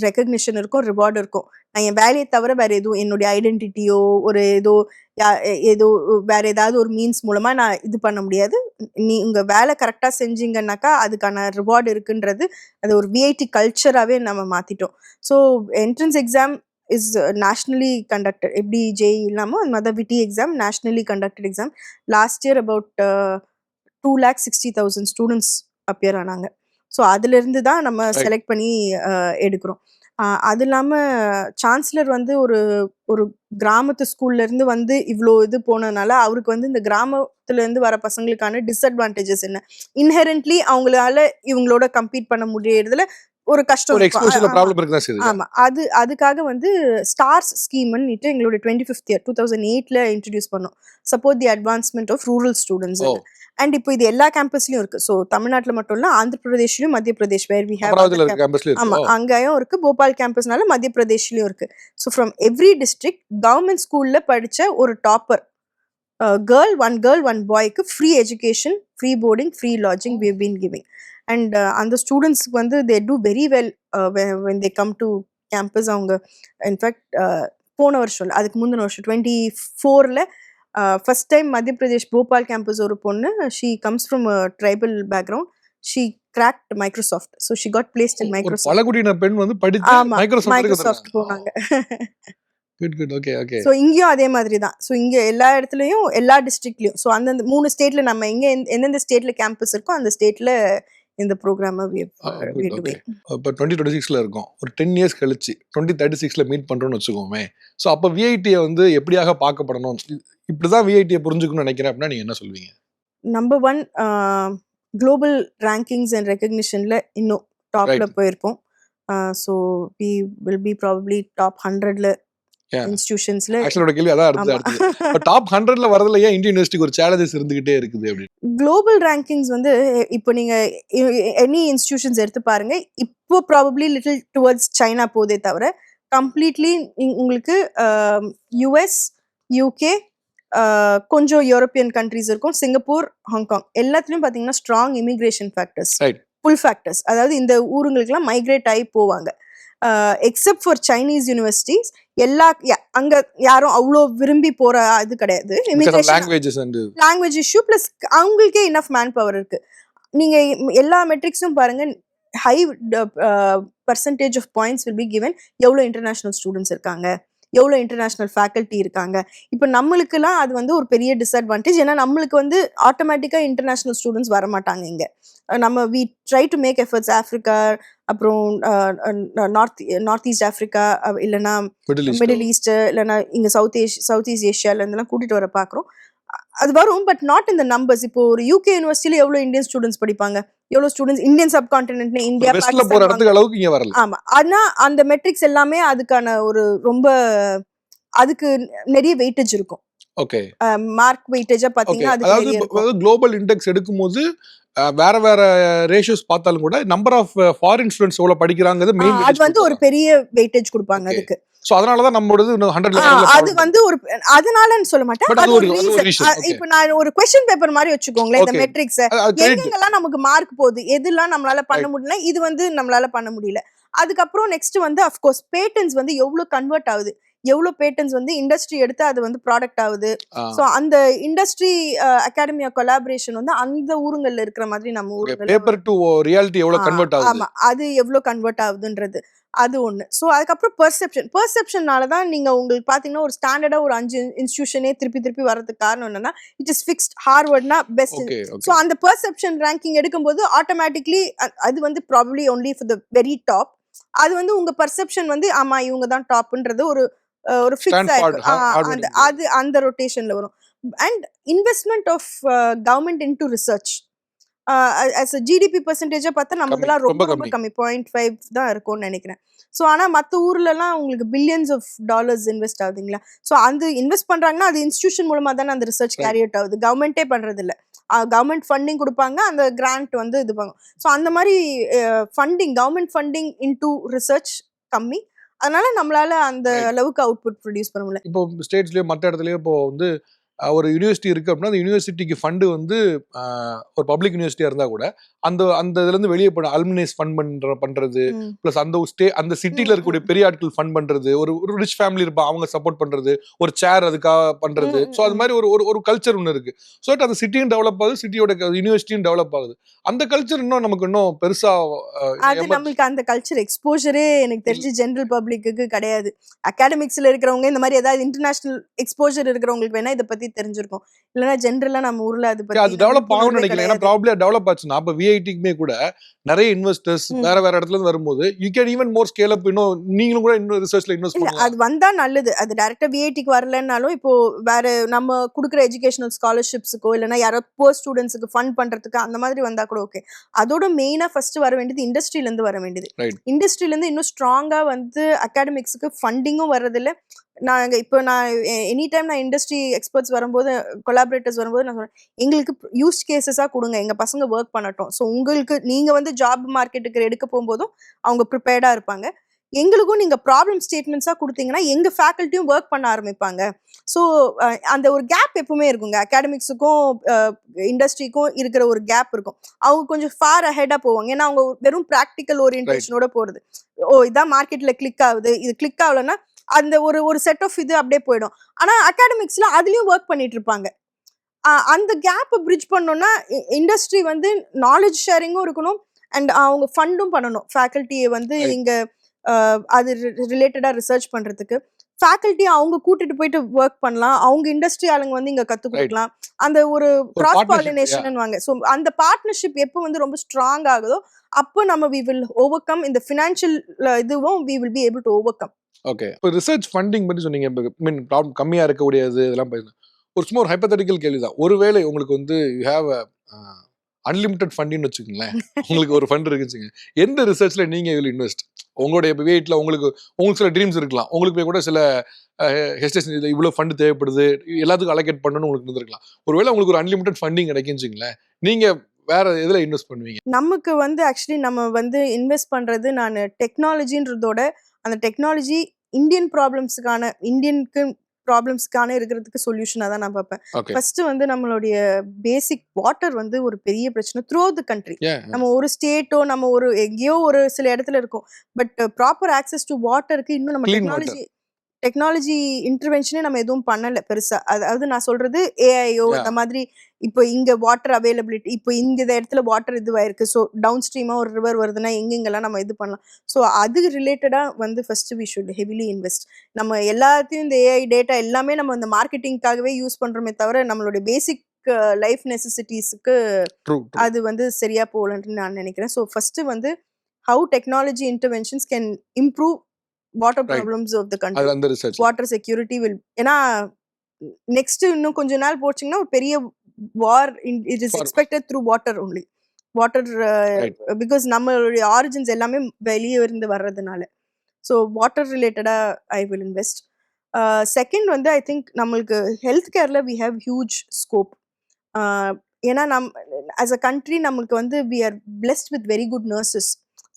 ரெக்கக்னிஷன் இருக்கும், ரிவார்டு இருக்கும். நான் என் வேலையை தவிர வேற எதுவும் என்னுடைய ஐடென்டிட்டியோ ஒரு ஏதோ வேற ஏதாவது ஒரு மீன்ஸ் மூலமா நான் இது பண்ண முடியாது. நீ உங்க வேலை கரெக்டா செஞ்சீங்கன்னாக்கா அதுக்கான ரிவார்டு இருக்குன்றது அது ஒரு விஐடி கல்ச்சராகவே நம்ம மாத்திட்டோம். So entrance exam is nationally conducted. எப்படி ஜேஇ இல்லாமல் அந்த மாதிரி VIT exam nationally conducted exam. Last year about 2,60,000 students appear ஆனாங்க. ஸோ அதுலேருந்து தான் நம்ம செலக்ட் பண்ணி எடுக்கிறோம். அது இல்லாமல் சான்சலர் வந்து ஒரு கிராமத்து ஸ்கூல்லேருந்து வந்து இவ்வளோ இது போனதுனால அவருக்கு வந்து இந்த கிராமத்துலேருந்து வர பசங்களுக்கான டிஸ்அட்வான்டேஜஸ் என்ன, இன்ஹெரண்ட்லி அவங்களால இவங்களோட கம்பீட் பண்ண முடியறதுல ஒரு கஷ்டம். ஆமா, அதுக்காக வந்து ஸ்டார்ஸ் ஸ்கீம்னு எங்களுடைய 25th year 2008 இன்ட்ரடியூஸ் பண்ணோம். Support the advancement of rural students. And இப்போ இது எல்லா கேம்பஸ்லயும் இருக்கு. ஸோ தமிழ்நாட்டில் மட்டும் இல்ல, ஆந்திர பிரதேஷ்லயும் மத்திய பிரதேஷ் வேர் வி ஹேவ், ஆமா அங்கேயும் இருக்கு. போபால் கேம்பஸ்னால மத்திய பிரதேஷ்லயும் இருக்கு. So from every district government ஸ்கூல்ல படிச்ச ஒரு டாப்பர் கேர்ள், ஒன் பாய்க்கு free education, free boarding, free lodging we have been giving. And அந்த ஸ்டூடெண்ட்ஸ்க்கு வந்து they do very well when they come to campus. அவங்க இன்ஃபேக்ட் போன வருஷம் இல்லை, அதுக்கு முந்தின வருஷம் 2024 ஃபர்ஸ்ட் டைம் மத்திய பிரதேஷ் போபால் கேம்பஸ் ஒரு பொண்ணு, she comes from tribal background, she cracked Microsoft. So she got placed in Microsoft. பலகுடியின பெண் வந்து படிச்சு மைக்ரோசாஃப்ட் போனாங்க. ஸோ இங்கேயும் அதே மாதிரி தான். ஸோ இங்கே எல்லா இடத்துலையும் எல்லா டிஸ்ட்ரிக்ட்லையும், ஸோ அந்தந்த 3 ஸ்டேட்ல நம்ம எந்தெந்த ஸ்டேட்ல கேம்பஸ் இருக்கோ அந்த ஸ்டேட்ல இந்த ப்ரோக்ராமை இப்போ 2026ல இருக்கும். ஒரு 10 years கழிச்சு 2036ல மீட் பண்றோம்னு வச்சுக்கோமே. ஸோ அப்போ விஐடியை வந்து எப்படியாக பார்க்கப்படணும், இப்படிதான் விஐடியை புரிஞ்சுக்கணும்னு நினைக்கிறேன் அப்படின்னா நீங்க என்ன சொல்வீங்க? நம்பர் 1 குளோபல் ரேங்கிங்ஸ் அண்ட் ரெகக்னிஷன்ல இன்னும் டாப்ல போயிருக்கோம். So we will be probably top 100ல இன்ஸ்டிடியூஷன்ஸ்ல. ஆக்சுவலோட கேள்வி அதான் அடுத்து. இப்போ டாப் 100ல வரதுல ஏன் இந்தியன் யூனிவர்சிட்டிக்கு ஒரு சேலஞ்சஸ் இருந்துகிட்டே இருக்குது அப்படி? குளோபல் ரேங்கிங்ஸ் வந்து இப்போ நீங்க எனி இன்ஸ்டிடியூஷன்ஸ் எடுத்து பாருங்க, இப்போ ப்ராபப்ளி லிட்டில் டுவர்ட்ஸ் சைனா போதே தவிர கம்ப்ளீட்லி உங்களுக்கு யுஎஸ், யூகே, கொஞ்சம் யூரோப்பியன் கண்ட்ரிஸ் இருக்கும், சிங்கப்பூர், ஹாங்காங், எல்லாத்துலயும் பாத்தீங்கன்னா ஸ்ட்ராங் இமிகிரேஷன் ஃபேக்டர்ஸ், புல் ஃபேக்டர்ஸ். அதாவது இந்த ஊருங்களுக்குலாம் மைக்ரேட் ஆகி போவாங்க. எக்ஸப்ட் ஃபார் சைனீஸ் யூனிவர்சிட்டிஸ் அங்க யாரும் அவ்வளோ விரும்பி போற இது கிடையாது. லாங்குவேஜ் இஷ்யூ பிளஸ் அவங்களுக்கே இனஃப் மேன் பவர் இருக்கு. நீங்க எல்லா மெட்ரிக்ஸும் பாருங்க, high percentage of points will be given எவ்வளோ இன்டர்நேஷனல் ஸ்டூடெண்ட்ஸ் இருக்காங்க, எவ்வளோ இன்டர்நேஷனல் ஃபேக்கல்ட்டி இருக்காங்க. இப்போ நம்மளுக்குலாம் அது வந்து ஒரு பெரிய டிஸ்அட்வான்டேஜ். ஏன்னா நம்மளுக்கு வந்து ஆட்டோமேட்டிக்காக இன்டர்நேஷனல் ஸ்டூடெண்ட்ஸ் வரமாட்டாங்க இங்கே. நம்ம we try to make efforts Africa, அப்புறம் நார்த் ஈஸ்ட் ஆஃப்ரிக்கா, இல்லைன்னா மிடில் ஈஸ்ட், இல்லைன்னா இங்கே சவுத் ஈஸ்ட் ஏஷியால இருந்தெல்லாம் கூட்டிட்டு வர பார்க்குறோம். அது வரும், பட் நாட் இந்த நம்பர்ஸ். இப்போ ஒரு யூகே யூனிவர்சிட்டியில எவ்வளவு இந்தியன் ஸ்டூடெண்ட்ஸ் படிப்பாங்க, எவ்வளவு students Indian subcontinent, India, Pakistan. ஆமா, ஆனா அந்த மெட்ரிக்ஸ் எல்லாமே அதுக்கான ஒரு ரொம்ப அதுக்கு நிறைய வெயிட்டேஜ் இருக்கும். ஓகே, மார்க் வெயிட்டேஜா பாத்தீங்கன்னா அதாவது குளோபல் இண்டெக்ஸ் எடுக்கும்போது வேற வேற ரேஷியோஸ் பார்த்தாலும் கூட நம்பர் ஆஃப் ஃபாரின் ஸ்டூடெண்ட்ஸ் எவ்வளவு படிக்கிறாங்கிறது மெயின். அது வந்து ஒரு பெரிய வெயிட்டேஜ் கொடுப்பாங்க அதுக்கு. சோ அதனால தான் நம்மளோடது 100 அது வந்து ஒரு அதனாலன்னு சொல்ல மாட்டேன். அது ஒரு ரீசன். இப்போ நான் ஒரு क्वेश्चन பேப்பர் மாதிரி வச்சுக்கோங்களேன். இந்த மெட்ரிக்ஸ் எங்கெங்கெல்லாம் நமக்கு மார்க் போகுது, எதெல்லாம் நம்மளால பண்ண முடியல, இது வந்து நம்மளால பண்ண முடியல. அதுக்கப்புறம் நெக்ஸ்ட் வந்து ஆஃப் கோர்ஸ் பேட்டன்ஸ் வந்து எவ்வளவு கன்வெர்ட் ஆகுது, எவ்வளவு பேட்டன்ஸ் வந்து இண்டஸ்ட்ரி எடுத்து அது வந்து ப்ராடக்ட் ஆகுது. சோ அந்த இண்டஸ்ட்ரி அகாடமியா கொலாபரேஷன் வந்து அந்த ஊருங்கள்ல இருக்கிற மாதிரி நம்ம ஊருங்கள்ல பேப்பர் டு ரியாலிட்டி எவ்வளவு கன்வெர்ட் ஆகுது. ஆமா, அது எவ்வளவு கன்வெர்ட் ஆகுதுன்றது அது ஒண்ணு. ஸோ அதுக்கப்புறம் பெர்செப்ஷன்னால தான் நீங்க உங்களுக்கு பாத்தீங்கன்னா ஒரு ஸ்டாண்டர்டா ஒரு 5 இன்ஸ்டிடியூஷனே திருப்பி வர்றதுக்கு காரணம் என்னன்னா இட் இஸ் ஃபிக்ஸ்ட். ஹார்வர்ட்னா பெஸ்ட். ஸோ அந்த பெர்செப்ஷன் ரேங்கிங் எடுக்கும்போது ஆட்டோமேட்டிக்லி அது வந்து probably only for the very top. அது வந்து உங்க பெர்செப்ஷன் வந்து ஆமா இவங்க தான் டாப்ன்றது ஒரு ஃபிக்ஸ் ஆயிடும். அது அந்த ரொட்டேஷன்ல வரும். And investment of government into research as a GDP பர்சன்டேஜா பார்த்தா நமக்குலாம் ரொம்ப ரொம்ப கம்மி, 0.5 தான் இருக்கும்னு நினைக்கிறேன். ஸோ ஆனால் மற்ற ஊர்லலாம் உங்களுக்கு பில்லியன்ஸ் ஆஃப் டாலர்ஸ் இன்வெஸ்ட் ஆகுதுங்களா. ஸோ அந்த இன்வெஸ்ட் பண்ணுறாங்கன்னா அது இன்ஸ்டியூஷன் மூலமாக தானே அந்த ரிசர்ச் கேரி அவுட் ஆகுது, கவர்மெண்ட்டே பண்ணுறது இல்லை. கவர்மெண்ட் ஃபண்டிங் கொடுப்பாங்க, அந்த கிராண்ட் வந்து இது பண்ணும். ஸோ அந்த மாதிரி funding, government funding into research கம்மி. அதனால நம்மளால அந்த அளவுக்கு அவுட்புட் ப்ரொடியூஸ் பண்ண முடியல. இப்போ ஸ்டேட்ஸ்லயோ மற்ற இடத்துலயோ இப்போ வந்து ஒரு யூனிவர்சிட்டி இருக்கு அப்படின்னா அந்த யூனிவர்சிட்டிக்கு ஃபண்டு வந்து ஒரு பப்ளிக் யூனிவர்சிட்டியா இருந்தா கூட அந்த இதுல இருந்து வெளியே போன அலுமினேஸ் ஃபண்ட் பண்றது, பிளஸ் அந்த சிட்டில இருக்கக்கூடிய பெரிய ஆட்கள் ஃபண்ட் பண்றது, ஒரு ரிச் ஃபேமிலி இருப்பா அவங்க சப்போர்ட் பண்றது, ஒரு சேர் அதுக்காக பண்றது. ஸோ அது மாதிரி ஒரு கல்ச்சர் ஒன்று இருக்கு. ஸோ அந்த சிட்டியும் டெவலப் ஆகுது, சிட்டியோட யூனிவர்சிட்டியும் டெவலப் ஆகுது. அந்த கல்ச்சர் இன்னும் நமக்கு இன்னும் பெருசா அது நம்மளுக்கு அந்த கல்ச்சர் எக்ஸ்போஜரே எனக்கு தெரிஞ்சு ஜெனரல் பப்ளிக்கு கிடையாது. அகாடமிக்ஸ்ல இருக்கிறவங்க இந்த மாதிரி ஏதாவது இன்டர்நேஷனல் எக்ஸ்போஜர் இருக்கிறவங்களுக்கு வேணா இதை பத்தி தெரிஞ்சிருக்கும். இல்லைன்னா ஜென்ரலா நம்ம ஊர்ல அது பத்தி அது டெவலப் ஆகும்னு நினைக்கிறேன். ஏன்னா ப்ராப்ளம் டெவலப் ஆச்சுன்னா அப்ப விஐடிக்குமே கூட நிறைய இன்வெஸ்டர்ஸ் வேற இடத்துல இருந்து வரும்போது you can even more scale up. நீங்களும் கூட இன்னும் ரிசர்ச்ல இன்வெஸ்ட் பண்ணலாம். அது வந்தா நல்லது. அது டைரக்டா விஐடிக்கு வரலன்னாலும் இப்போ வேற நம்ம கொடுக்குற எஜுகேஷனல் ஸ்காலர்ஷிப்ஸுக்கோ இல்லைன்னா யாரோ புவர் ஸ்டூடெண்ட்ஸுக்கு ஃபண்ட் பண்றதுக்கு அந்த மாதிரி வந்தா கூட ஓகே. அதோட மெயினா ஃபர்ஸ்ட் வர வேண்டியது இண்டஸ்ட்ரியில இருந்து வர வேண்டியது. இண்டஸ்ட்ரியில இருந்து இன்னும் ஸ்ட்ராங்கா வந்து அகாடமிக்ஸுக்கு ஃபண்டிங்கும் வர்றதில்ல. நான் எனி டைம் நான் இண்டஸ்ட்ரி எக்ஸ்பர்ட்ஸ் வரும்போது, கொலாபரேட்டர்ஸ் வரும்போது நான் சொல்றேன், எங்களுக்கு யூஸ் கேசஸா கொடுங்க, எங்க பசங்க ஒர்க் பண்ணட்டும். ஸோ உங்களுக்கு நீங்க வந்து ஜாப் மார்க்கெட்டுக்கு எடுக்க போகும்போதும் அவங்க ப்ரிப்பேர்டா இருப்பாங்க. எங்களுக்கும் நீங்க ப்ராப்ளம் ஸ்டேட்மெண்ட்ஸா கொடுத்தீங்கன்னா எங்க ஃபேக்கல்ட்டியும் ஒர்க் பண்ண ஆரம்பிப்பாங்க. ஸோ அந்த ஒரு கேப் எப்பவுமே இருக்குங்க. அகாடமிக்ஸுக்கும் இண்டஸ்ட்ரிக்கும் இருக்கிற ஒரு கேப் இருக்கும். அவங்க கொஞ்சம் ஃபார் அஹெடா போவாங்க. ஏன்னா அவங்க வெறும் ப்ராக்டிக்கல் ஓரியன்டேஷனோட போறது. இதான் மார்க்கெட்ல கிளிக் ஆகுது, இது கிளிக் ஆகலன்னா அந்த ஒரு செட் ஆஃப் இது அப்படியே போயிடும். ஆனா அகாடமிக்ஸ்ல அதுலயும் ஒர்க் பண்ணிட்டு இருப்பாங்க. அந்த கேப் பிரிட்ஜ் பண்ணோம்னா இண்டஸ்ட்ரி வந்து நாலேஜ் ஷேரிங்கும் இருக்கணும் அண்ட் அவங்க ஃபண்டும் பண்ணணும். ஃபேக்கல்ட்டியை வந்து இங்க அது ரிலேட்டடா ரிசர்ச் பண்றதுக்கு ஃபேக்கல்ட்டி அவங்க கூட்டிட்டு போயிட்டு ஒர்க் பண்ணலாம். அவங்க இண்டஸ்ட்ரி ஆளுங்க வந்து இங்க கத்து கொடுக்கலாம். அந்த ஒரு கிராஸ் பாலினேஷன் வாங்க. ஸோ அந்த பார்ட்னர்ஷிப் எப்போ வந்து ரொம்ப ஸ்ட்ராங் ஆகுதோ அப்போ நம்ம வி வில் ஓவர் கம். இந்த ஃபினான்ஷியல் இதுவும் we will be able to overcome. Okay, இப்போ ரிசர்ச் ஃபண்டிங் பற்றி சொன்னீங்க. மீன் ப்ராப்ளம் கம்மியாக இருக்கக்கூடியது இதெல்லாம் பேசணும். ஒரு சும்மா ஒரு ஹைப்போதெட்டிக்கல் கேள்வி தான். ஒருவேளை உங்களுக்கு வந்து யூ ஹேவ் அன்லிமிட்டட் ஃபண்டிங்னு வச்சுக்கோங்களேன், உங்களுக்கு ஒரு ஃபண்ட் இருக்குச்சுங்க, எந்த ரிசர்ச்ல நீங்க இதில் இன்வெஸ்ட்? உங்களுடைய வீட்டில் உங்களுக்கு சில ட்ரீம்ஸ் இருக்கலாம், உங்களுக்கு போய் கூட சில ஹெஸ்டேஷன் இவ்வளோ ஃபண்ட் தேவைப்படுது, எல்லாத்துக்கும் அலோகேட் பண்ணணும்னு உங்களுக்கு இருந்திருக்கலாம். ஒருவேளை உங்களுக்கு ஒரு அன்லிமிட்டட் ஃபண்டிங் கிடைக்குன்னு நீங்க வேற எதுல இன்வெஸ்ட் பண்ணுவீங்க? நமக்கு வந்து ஆக்சுவலி நம்ம வந்து இன்வெஸ்ட் பண்றது நான் டெக்னாலஜின்றதோட அந்த டெக்னாலஜி இந்தியன் ப்ராப்ளம்ஸ்க்கான இருக்கிறதுக்கு சொல்யூஷனா தான் நான் பார்ப்பேன். ஃபர்ஸ்ட் வந்து நம்மளுடைய பேசிக் வாட்டர் வந்து ஒரு பெரிய பிரச்சனை த்ரூ அவுட் தி கண்ட்ரி. நம்ம ஒரு ஸ்டேட்டோ நம்ம ஒரு எங்கேயோ ஒரு சில இடத்துல இருக்கும், பட் ப்ராப்பர் ஆக்சஸ் டு வாட்டருக்கு இன்னும் நம்ம டெக்னாலஜி டெக்னாலஜி இன்டர்வென்ஷனே நம்ம எதுவும் பண்ணல பெருசா. அதாவது நான் சொல்றது ஏஐயோ Yeah. இந்த மாதிரி இப்போ இங்க வாட்டர் அவைலபிலிட்டி, இப்போ இந்த இடத்துல வாட்டர் இதுவாயிருக்கு. ஸோ டவுன் ஸ்ட்ரீமா ஒரு ரிவர் வருதுன்னா எங்கெங்கெல்லாம் நம்ம இது பண்ணலாம். ஸோ அது ரிலேட்டடா வந்து first we should heavily invest. நம்ம எல்லாத்தையும் இந்த ஏஐ டேட்டா எல்லாமே நம்ம இந்த மார்க்கெட்டிங்காகவே யூஸ் பண்றோமே தவிர நம்மளுடைய பேசிக் லைஃப் நெசசிட்டிஸ்க்கு True, true. அது வந்து சரியா போகலன்னு நான் நினைக்கிறேன். ஸோ ஃபர்ஸ்ட் வந்து how technology interventions can improve water Right. Problems of the அது கண்ட்ரி. அந்த ரிசர்ச். வாட்டர் செக்யூரிட்டி வில், ஏன்னா நெக்ஸ்ட் இன்னும் கொஞ்ச நாள் போச்சுங்கன்னா ஒரு பெரிய war it is For- expected through water only. Water Right. Because நம்மளுடைய ஆரிஜின்ஸ் எல்லாமே வெளியே இருந்து வர்றதுனால. ஸோ வாட்டர் ரிலேட்டடா ஐ வில் இன்வெஸ்ட். செகண்ட் வந்து ஐ திங்க் நம்மளுக்கு ஹெல்த் கேர்ல வி ஹேவ் ஹியூஜ் ஸ்கோப். ஏன்னா ஆஸ் அ கண்ட்ரி நம்மளுக்கு வந்து we are blessed with very good nurses.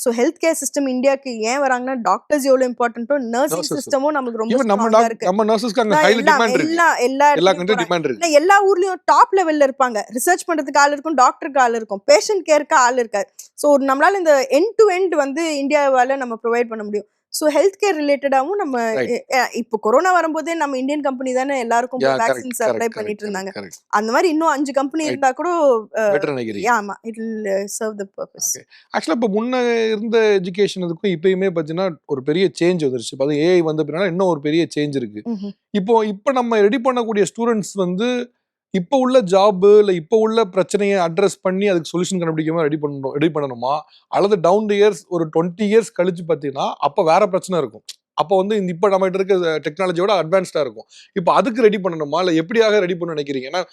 So health care system இந்தியாவுக்கு ஏன் வராங்கன்னா டாக்டர்ஸ் எவ்வளோ இம்பார்ட்டன்ட்டோ நர்சிங் Nurses. சிஸ்டமும் நம்மளுக்கு ரொம்ப ஈவன் நம்ம ஸ்ட்ராங்கா இருக்கு. நம்ம நர்சஸ்க்கு அங்க நான் ஹைலி டிமாண்ட் இருக்கு. எல்லா எல்லா இடத்துலயும் கண்ட்ரி போறாங்க. டிமாண்ட் இருக்கு. ஏன்னா எல்லா ஊர்லயும் டாப் லெவல்ல இருப்பாங்க. ரிசர்ச் பண்றதுக்கு ஆள் இருக்கும், டாக்டருக்கு ஆள் இருக்கும், பேஷண்ட் கேருக்கு ஆள் இருக்காது. ஸோ நம்மளால இந்த எண்ட் டு எண்ட் வந்து இந்தியாவால நம்ம ப்ரொவைட் பண்ண முடியும். ஸோ ஹெல்த் கேர் ரிலேட்டடாவும் நம்ம Right. இப்போ கொரோனா வரும்போதே நம்ம இந்தியன் கம்பெனி தானே எல்லாருக்கும் Yeah, correct, vaccine supply correct, பண்ணிட்டு correct, இருந்தாங்க. correct. அந்த மாதிரி இன்னும் 5 கம்பெனி Right. இருந்தா கூட பெட்டர் நினைக்கிறீங்க. ஆமா it will serve the purpose. Okay. ஆக்சுவலா இப்போ முன்ன இருந்த எஜுகேஷனுக்கும் இப்பயுமே பார்த்தீங்கன்னா ஒரு பெரிய சேஞ்ச் வந்துருச்சு. இப்போ அது ஏஐ வந்த பின்னால இன்னும் ஒரு பெரிய சேஞ்ச் இருக்கு. இப்போ நம்ம ரெடி பண்ணக்கூடிய ஸ்டூடெண்ட்ஸ் வந்து இப்போ உள்ள ஜாப் இல்ல இப்போ உள்ள பிரச்சனையை அட்ரஸ் பண்ணி அதுக்கு சொல்யூஷன் கண்டுபிடிக்காம ரெடி பண்ணணுமா, அல்லது டவுன் தி இயர்ஸ் ஒரு 20 இயர்ஸ் கழிச்சு பார்த்தீங்கன்னா அப்போ வேற பிரச்சனை இருக்கும். அப்போ வந்து இப்போ நம்ம இருக்க டெக்னாலஜியோட அட்வான்ஸ்டா இருக்கும். இப்போ அதுக்கு ரெடி பண்ணணுமா, இல்லை எப்படியாக ரெடி பண்ண நினைக்கிறீங்க? ஏன்னா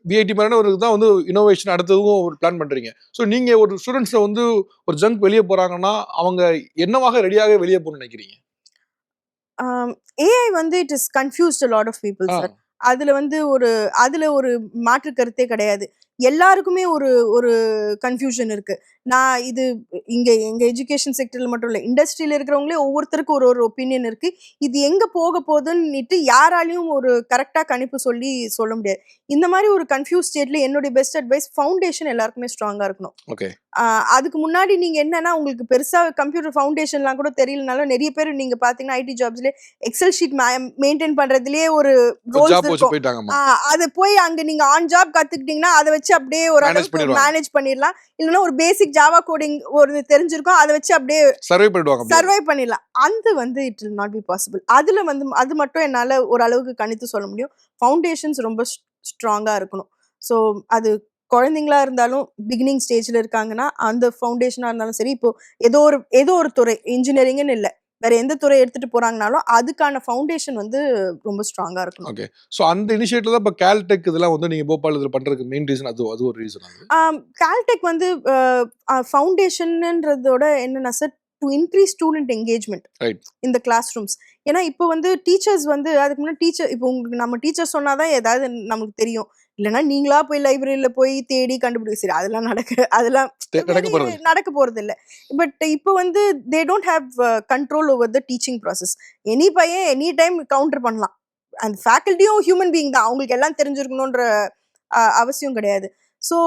பிஐடி மாதிரியான ஒரு தான் வந்து இனோவேஷன் அடுத்ததும் ஒரு பிளான் பண்றீங்க. ஸோ நீங்க ஒரு ஸ்டூடெண்ட்ஸை வந்து ஒரு ஜங்க் வெளியே போறாங்கன்னா அவங்க என்னவாக ரெடியாக வெளியே போகணும்னு நினைக்கிறீங்க? ஏஐ வந்து it is confused lot of people ah, sir. அதுல ஒரு மாற்று கருத்தே கிடையாது. எல்லாருக்குமே ஒரு ஒரு கன்ஃபியூஷன் இருக்கு. நான் இது எங்க எஜுகேஷன் செக்டர்ல மட்டும் இல்ல, இண்டஸ்ட்ரியில இருக்கிறவங்களே ஒவ்வொருத்தருக்கும் ஒரு ஒரு ஒப்பீனியன் இருக்கு. இது எங்க போக போகுதுன்னுட்டு யாராலையும் ஒரு கரெக்டா கணிப்பு சொல்ல முடியாது. இந்த மாதிரி ஒரு கன்ஃபியூஸ் ஸ்டேட்ல என்னுடைய பெஸ்ட் அட்வைஸ் ஃபவுண்டேஷன் எல்லாருக்குமே ஸ்ட்ராங்கா இருக்கணும். ஓகே. அதுக்கு முன்னாடி நீங்க என்னன்னா உங்களுக்கு பெருசா கம்ப்யூட்டர் ஃபவுண்டேஷன்லாம் கூட தெரியலனாலும் நிறைய பேர் நீங்க பாத்தீங்கன்னா ஐடி ஜாப்ஸ்ல எக்ஸல் ஷீட் மெயின்டைன் பண்றதுலயே ஒரு ரோல்ஸ் ஜாப் வச்சு இருக்கும். போயிட்டாங்கம்மா. அது போய் அங்க நீங்க ஆன் ஜாப் கத்துக்கிட்டீங்கன்னா அதை வச்சு அப்படியே ஒரு Manage அளவுக்கு பண்ணிடுவாங்க. மேனேஜ் பண்ணிடலாம். இல்லைன்னா ஒரு பேசிக் ஜாவா கோடிங் ஒரு தெரிஞ்சிருக்கும், அதை வச்சு அப்படியே சர்வே பண்ணிடுவாங்க அப்படியே. சர்வை பண்ணிடலாம். அது வந்து it will not be possible. அதுல வந்து அது மட்டும் என்னால ஒரு அளவுக்கு கணித்து சொல்ல முடியும். ஃபவுண்டேஷன்ஸ் ரொம்ப ஸ்ட்ராங்கா இருக்கணும். ஸோ அது குழந்தைங்களா இருந்தாலும் பிகினிங் ஸ்டேஜ்ல இருக்காங்கன்னா அந்த ஃபவுண்டேஷனா இருந்தாலும் சரி, இப்போ ஏதோ ஒரு துறை இன்ஜினியரிங்னு இல்லை, வேற எந்த துறை எடுத்துட்டு போறாங்கனாலும் அதுக்கான ஃபவுண்டேஷன் வந்து ரொம்ப ஸ்ட்ராங்கா இருக்கணும். ஓகே. ஸோ அந்த இனிஷியேட்டிவ் தான் இப்போ கேல்டெக் இதெல்லாம் வந்து நீங்க போபால் இதில் பண்றதுக்கு மெயின் ரீசன் அது ஒரு ரீசன். கால்டெக் வந்து ஃபவுண்டேஷன்ன்றதோட என்னன்னா sir, to increase student engagement Right. இந்த கிளாஸ் ரூம்ஸ். ஏன்னா இப்போ வந்து டீச்சர்ஸ் வந்து அதுக்கு முன்னாடி இப்போ உங்களுக்கு நம்ம டீச்சர் சொன்னாதான் ஏதாவது நமக்கு தெரியும். இல்லைன்னா நீங்களா போய் லைப்ரரியில போய் தேடி கண்டுபிடிக்க, சரி அதெல்லாம் நடக்க போறது இல்லை. பட் இப்போ வந்து they don't have control over the teaching process. Any பையன் எனி டைம் கவுண்டர் பண்ணலாம். அந்த ஃபேக்கல்ட்டியும் ஹியூமன் பீயிங் தான், அவங்களுக்கு எல்லாம் தெரிஞ்சிருக்கணுன்ற அவசியம் கிடையாது. So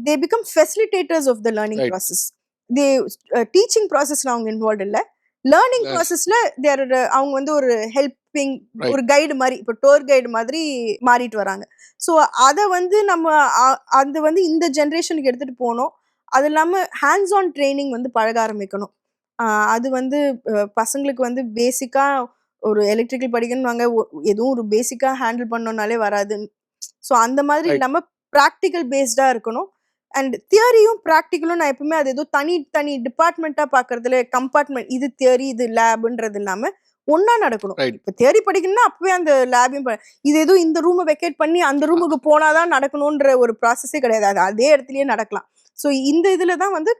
they become facilitators of the learning process. They teaching ப்ராசஸ்ல அவங்க இன்வால்வ் இல்லை, லேர்னிங் ப்ராசஸ்ல அவங்க வந்து ஒரு ஹெல்பிங் ஒரு கைடு மாதிரி, இப்போ டோர் கைடு மாதிரி மாறிட்டு வராங்க. ஸோ அதை வந்து நம்ம அது வந்து இந்த ஜென்ரேஷனுக்கு எடுத்துட்டு போகணும். அது இல்லாமல் ஹேண்ட்ஸ் ஆன் ட்ரைனிங் வந்து பழக ஆரம்பிக்கணும். அது வந்து பசங்களுக்கு வந்து பேசிக்கா ஒரு எலக்ட்ரிக்கல் படிக்கணும்வாங்க, எதுவும் ஒரு பேசிக்கா ஹேண்டில் பண்ணோம்னாலே வராது. ஸோ அந்த மாதிரி இல்லாமல் ப்ராக்டிக்கல் பேஸ்டா இருக்கணும். அண்ட் தியரியும் ப்ராக்டிக்கலும் நான் எப்பவுமே அது ஏதோ தனி டிபார்ட்மெண்ட்டாக பார்க்கறதுல கம்பார்ட்மெண்ட், இது தியரி இது லேபுன்றது இல்லாமல் ஒன்னா நடக்கணும். இப்போ தியரி படிக்கணும்னா அப்பவே அந்த லேபையும் இது ஏதோ இந்த ரூமை வெக்கேட் பண்ணி அந்த ரூமுக்கு போனாதான் நடக்கணும்ன்ற ஒரு ப்ராசஸே கிடையாது. அது அதே இடத்துலயே நடக்கலாம். ஸோ இந்த இதில் தான் வந்து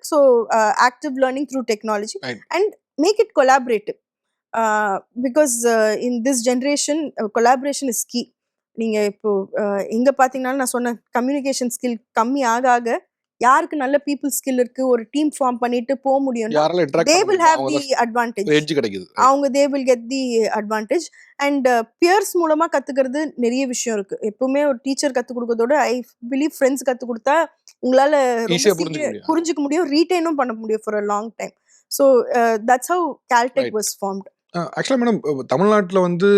active learning through technology and make it collaborative. Because in this generation collaboration is key. நீங்க இப்போ எங்க பாத்தீங்கன்னா நான் சொன்ன கம்யூனிகேஷன் ஸ்கில் கம்மி ஆக யாருக்கு நல்ல பீப்புள் ஸ்கில் இருக்கு, ஒரு டீம் ஃபார்ம் பண்ணிட்டு போக முடியும், they will have the advantage. they will get the advantage. and peers மூலமா கத்துக்கிறது நிறைய விஷயம் இருக்கு. எப்பவுமே ஒரு டீச்சர் கத்து கொடுக்கறதோட ஐ பிலீவ் ஃப்ரெண்ட்ஸ் கத்து கொடுத்தா உங்களால புரிஞ்சுக்க முடியும், ரீட்டைனும் பண்ண முடியும் for a long time. So that's how Caltech was formed. ஆக்சுவலாக மேடம் தமிழ்நாட்டில் வந்து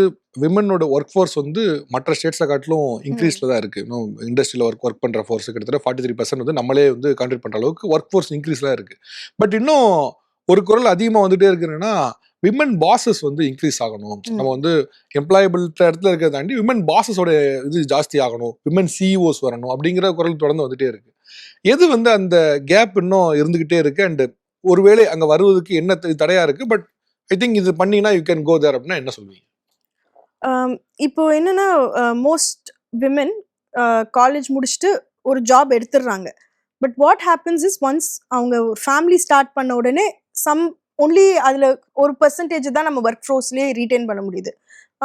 விமனோட ஒர்க் ஃபோர்ஸ் வந்து மற்ற ஸ்டேட்ஸை காட்டிலும் இன்க்ரீஸில் தான் இருக்குது. இன்னும் இண்டஸ்ட்ரியில் ஒர்க் பண்ணுற ஃபோர்ஸ் கிட்டத்தட்ட 43% வந்து நம்மளே வந்து கான்ட்ரிபியூட் பண்ணுற அளவுக்கு ஒர்க் ஃபோர்ஸ் இன்க்ரீஸில் இருக்குது. பட் இன்னும் ஒரு குரல் அதிகமாக வந்துட்டே இருக்குன்னா விமன் பாசஸ் வந்து இன்க்ரீஸ் ஆகணும். நம்ம வந்து எம்ப்ளாயபிள் இடத்துல இருக்கிறத தாண்டி விமன் பாசஸோட இது ஜாஸ்தி ஆகணும், விமன் சிஇஓஸ் வரணும் அப்படிங்கிற குரல் தொடர்ந்து வந்துட்டே இருக்கு. எது வந்து அந்த கேப் இன்னும் இருந்துகிட்டே இருக்கு அண்ட் ஒருவேளை அங்க வருவதற்கு என்ன தடையா இருக்கு? பட் ஐ திங்க் இது பண்ணீங்கன்னா யூ கேன் கோ தேர் அப்படின்னா என்ன சொல்லுவீங்க? இப்போ என்னன்னா மோஸ்ட் விமன் காலேஜ் முடிச்சுட்டு ஒரு ஜாப் எடுத்துடுறாங்க. But what happens is once அவங்க ஃபேமிலி ஸ்டார்ட் பண்ண உடனே ஒன்லி அதில் ஒரு பெர்சன்டேஜ் தான் நம்ம ஒர்க் ஃபோர்ஸ்லேயே ரீட்டைன் பண்ண முடியுது.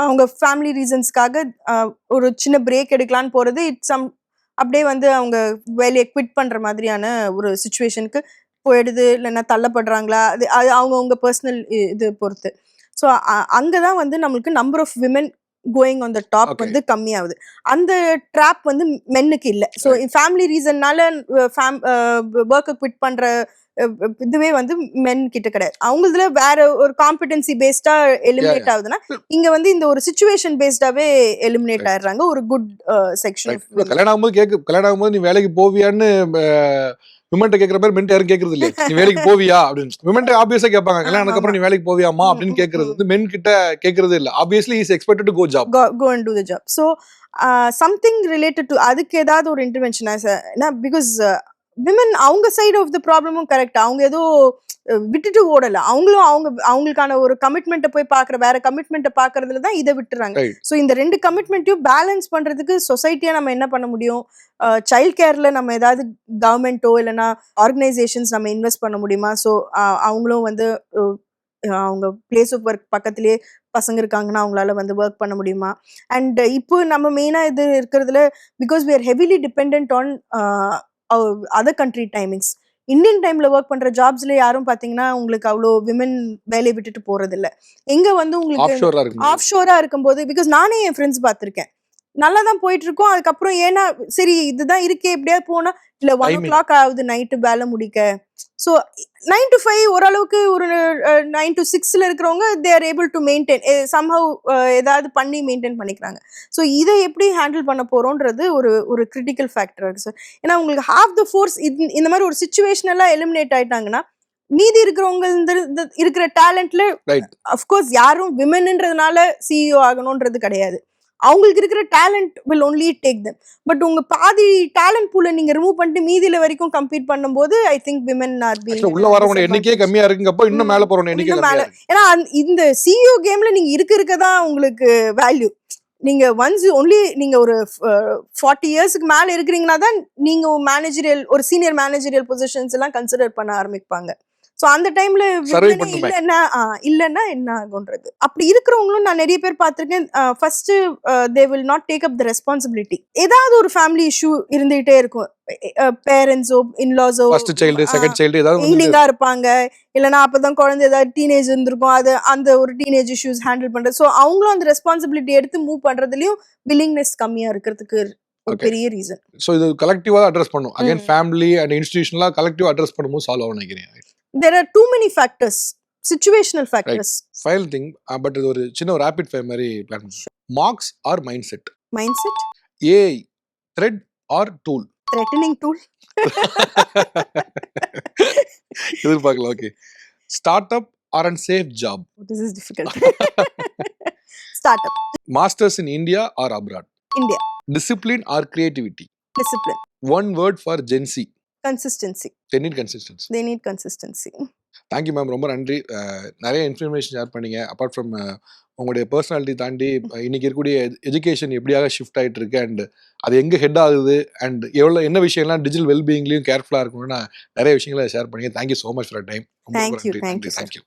அவங்க ஃபேமிலி ரீசன்ஸ்க்காக ஒரு சின்ன பிரேக் எடுக்கலான்னு போகிறது அப்படியே வந்து அவங்க வேலையை குவிட் பண்ணுற மாதிரியான ஒரு சுச்சுவேஷனுக்கு போயிடுது. இல்லைன்னா தள்ளப்படுறாங்களா, அது அது அவங்கவுங்க பர்சனல் இது பொறுத்து. ஸோ அங்கே தான் வந்து நம்மளுக்கு number of women going on the top வந்து கம்மியாகுது. அந்த ட்ராப் வந்து மென்னுக்கு இல்லை. ஸோ ஃபேமிலி ரீசன்னால ஒர்க்கை குவிட் பண்ணுற இதுவே வந்து மென் கிட்ட கிடையாது. அவங்களதுல வேற ஒரு காம்பிடன்சி பேஸ்டா எலிமினேட் ஆகுதுன்னா இங்க வந்து இந்த ஒரு சிச்சுவேஷன் பேஸ்டாவே எலிமினேட் ஆயிடுறாங்க ஒரு குட் செக்ஷன். கல்யாணம் ஆகும்போது நீ வேலைக்கு போவியான்னு விமன்ட்ட கேட்கற மாதிரி மென்ட் யாரும் கேட்கறது இல்லையா? நீ வேலைக்கு போவியா அப்படின்னு விமன்ட்ட ஆப்வியஸா கேட்பாங்க. கல்யாணத்துக்கு அப்புறம் நீ வேலைக்கு போவியாமா அப்படின்னு கேட்கறது வந்து மென் கிட்ட கேட்கறது இல்ல. Obviously is expected to go and to the job. So something related to அதுக்கு ஏதாவது ஒரு இன்டர்வென்ஷன் பிகாஸ் விமன் அவங்க சைடு ஆஃப் த ப்ராப்ளமும் கரெக்ட். அவங்க ஏதோ விட்டுட்டு ஓடல. அவங்களும் அவங்களுக்கான ஒரு கமிட்மெண்ட்டை போய் பார்க்குற வேற கமிட்மெண்ட்டை பார்க்கறதுல தான் இதை விட்டுறாங்க. ஸோ இந்த ரெண்டு கமிட்மெண்ட்டையும் பேலன்ஸ் பண்றதுக்கு சொசைட்டியா நம்ம என்ன பண்ண முடியும்? சைல்ட் கேர்ல நம்ம ஏதாவது கவர்மெண்ட்டோ இல்லைன்னா ஆர்கனைசேஷன்ஸ் நம்ம இன்வெஸ்ட் பண்ண முடியுமா? ஸோ அவங்களும் வந்து அவங்க பிளேஸ் ஆஃப் ஒர்க் பக்கத்திலே பசங்க இருக்காங்கன்னா அவங்களால வந்து ஒர்க் பண்ண முடியுமா? அண்ட் இப்போ நம்ம மெயினா இது இருக்கிறதுல because we are heavily depend on other country timings. Indian டைம்ல ஒர்க் பண்ற ஜாப்ஸ்ல யாரும் பாத்தீங்கன்னா உங்களுக்கு அவ்வளோ விமன் வேலையை விட்டுட்டு போறது இல்ல. எங்க வந்து உங்களுக்கு ஆஃப் ஷோரா இருக்கும்போது பிகாஸ் நானே என் ஃப்ரெண்ட்ஸ் பார்த்திருக்கேன், நல்லா தான் போயிட்டு இருக்கோம். அதுக்கப்புறம் ஏன்னா சரி இதுதான் இருக்கே எப்படியாவது போனா இல்ல 1 o'clock ஆகுது நைட்டு வேலை முடிக்க. ஸோ 9 to 5 ஓரளவுக்கு ஒரு 9 to 6ல இருக்கிறவங்க they are able to maintain somehow ஏதாவது பண்ணி மெயின்டைன் பண்ணிக்கிறாங்க. ஸோ இதை எப்படி ஹேண்டில் பண்ண போறோன்றது ஒரு கிரிட்டிக்கல் ஃபேக்டர் இருக்கு சார். ஏன்னா உங்களுக்கு ஹாஃப் த ஃபோர்ஸ் இந்த மாதிரி ஒரு சுச்சுவேஷனெல்லாம் எலிமினேட் ஆயிட்டாங்கன்னா மீதி இருக்கிறவங்க இருக்கிற டேலண்ட்ல அஃப்கோர்ஸ் யாரும் விமன்ன்றதுனால சிஇஓ ஆகணும்ன்றது கிடையாது. அவங்களுக்கு இருக்கிற talent will only take them. But உங்க பாதி டேலண்ட் பூல நீங்க ரிமூவ் பண்ணிட்டு மீதியில வரைக்கும் கம்பீட் பண்ணும்போது I think women are being உள்ள வரவங்க எண்ணிக்கை கம்மியா இருக்குங்கப்போ இன்னும் மேல போறவங்க எண்ணிக்கை கம்மியா இருக்கு. ஏன்னா இந்த சிஇஓ கேம்ல நீங்க இருக்கதான் உங்களுக்கு வேல்யூ. நீங்க ஒன்ஸ் ஒன்லி நீங்க ஒரு 40 இயர்ஸ்க்கு மேல இருக்கிறீங்கன்னா தான் நீங்க மேனேஜரியல் ஒரு சீனியர் மேனேஜரியல் பொசிஷன்ஸ் எல்லாம் கன்சிடர் பண்ண ஆரம்பிப்பாங்க. ஸோ அந்த டைம்ல இல்லைன்னா என்ன ஆகுன்றது. அப்படி இருக்கிறவங்களும் நான் நிறைய பேர் பார்த்திருக்கேன். First they will not take up the responsibility. ஏதாவது ஒரு ஃபேமிலி இஷ்யூ இருந்துகிட்டே இருக்கும். பேரண்ட்ஸோ இன்லாஸோ ஃபர்ஸ்ட் சைல்டு செகண்ட் சைல்டு ஏதாவது ஈலிங்கா இருப்பாங்க. இல்லைன்னா அப்பதான் குழந்தை ஏதாவது டீனேஜ் இருந்திருக்கும், அது அந்த ஒரு டீனேஜ் இஷ்யூஸ் ஹேண்டில் பண்றது. ஸோ அவங்களும் அந்த ரெஸ்பான்சிபிலிட்டி எடுத்து மூவ் பண்றதுலயும் வில்லிங்னஸ் கம்மியா இருக்கிறதுக்கு ஒரு பெரிய ரீசன். ஸோ இது கலெக்டிவா அட்ரஸ் பண்ணும். அகைன் ஃபேமிலி அண்ட் இன்ஸ்டிடியூஷனலா கலெக்டிவா அட்ரஸ் பண்ணும்போது சால்வ் ஆகும் நினைக்கிறேன். There are too many factors, situational factors. File thing, but இது ஒரு சின்ன rapid fire மாதிரி பிளான் பண்ணுங்க. Marks or mindset? Mindset. AI, threat or tool? Threatening tool. எதிர்பார்க்கலாம். Okay. Startup or unsafe job? This is difficult. Startup. Masters in India or abroad? India. Discipline or creativity? Discipline. One word for Gen Z. Consistency. They need consistency. They need consistency. Thank you ma'am, ரொம்ப நன்றி. நிறைய information share பண்ணீங்க. Apart from உங்களுடைய personality தாண்டி இன்னைக்கு இருக்கக்கூடிய education எப்படியாக shift ஆகிட்டு இருக்கு அண்ட் அது எங்கே ஹெட் ஆகுது அண்ட் என்ன விஷயம்லாம் டிஜிட்டல் வெல்பீயிங்லையும் கேர்ஃபுல்லாக இருக்கணும்னு நிறைய விஷயங்களை ஷேர் பண்ணீங்க. Thank you so much for time. Thank you.